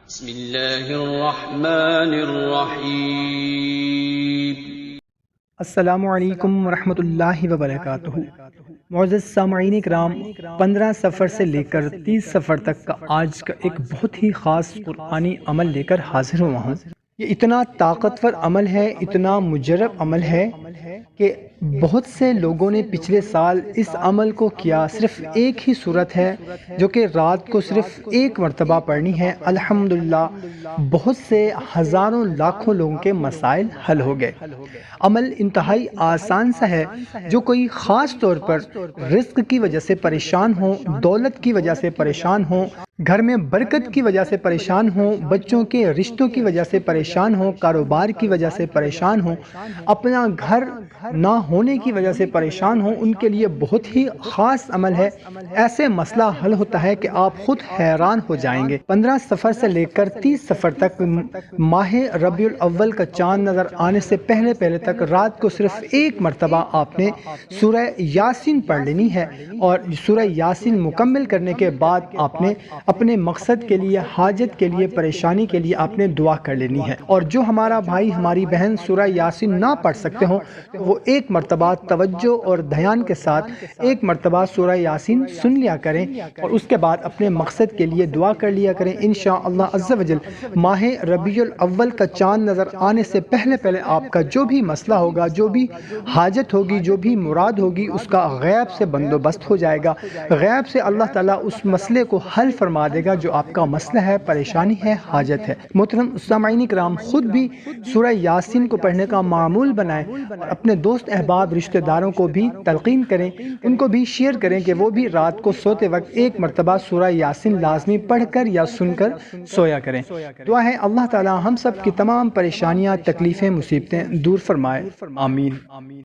بسم اللہ الرحمن الرحیم۔ السلام علیکم ورحمۃ اللہ وبرکاتہ۔ معزز سامعین کرام، 15 سفر سے لے کر 30 سفر تک کا آج کا ایک بہت ہی خاص قرآنی عمل لے کر حاضر ہوا ہوں۔ یہ اتنا طاقتور عمل ہے، اتنا مجرب عمل ہے کہ بہت سے لوگوں نے پچھلے سال اس عمل کو کیا۔ صرف ایک ہی صورت ہے جو کہ رات کو صرف ایک مرتبہ پڑھنی ہے۔ الحمدللہ بہت سے ہزاروں لاکھوں لوگوں کے مسائل حل ہو گئے۔ عمل انتہائی آسان سا ہے۔ جو کوئی خاص طور پر رزق کی وجہ سے پریشان ہو، دولت کی وجہ سے پریشان ہو، گھر میں برکت کی وجہ سے پریشان ہو، بچوں کے رشتوں کی وجہ سے پریشان ہو، کاروبار کی وجہ سے پریشان ہو، اپنا گھر نہ ہونے کی وجہ سے پریشان ہو، ان کے لیے بہت ہی خاص عمل ہے۔ ایسے مسئلہ حل ہوتا ہے کہ آپ خود حیران ہو جائیں گے۔ 15 سفر سے لے کر 30 سفر تک ماہ ربیع الاول کا چاند نظر آنے سے پہلے تک رات کو صرف ایک مرتبہ آپ نے سورہ یاسین پڑھ لینی ہے، اور سورہ یاسین مکمل کرنے کے بعد آپ نے اپنے مقصد کے لیے، حاجت کے لیے، پریشانی کے لیے آپ نے دعا کر لینی ہے۔ اور جو ہمارا بھائی ہماری بہن سورہ یاسین نہ پڑھ سکتے ہوں، وہ ایک مرتبہ توجہ اور دھیان کے ساتھ ایک مرتبہ سورہ یاسین سن لیا کریں، اور اس کے بعد اپنے مقصد کے لیے دعا کر لیا کریں۔ انشاءاللہ عز و جل ماہ ربیع الاول کا چاند نظر آنے سے پہلے آپ کا جو بھی مسئلہ ہوگا، جو بھی حاجت ہوگی، جو بھی مراد ہوگی، اس کا غیب سے بندوبست ہو جائے گا۔ غیب سے اللہ تعالیٰ اس مسئلے کو حل فرما دے گا جو آپ کا مسئلہ ہے، پریشانی ہے، حاجت ہے۔ محترم سامعین کرام، خود بھی سورہ یاسین کو پڑھنے کا معمول بنائیں، اور اپنے دوست احباب رشتہ داروں کو بھی تلقین کریں، ان کو بھی شیئر کریں کہ وہ بھی رات کو سوتے وقت ایک مرتبہ سورہ یاسین لازمی پڑھ کر یا سن کر سویا کریں۔ دعا ہے اللہ تعالیٰ ہم سب کی تمام پریشانیاں، تکلیفیں، مصیبتیں دور فرمائے۔ آمین۔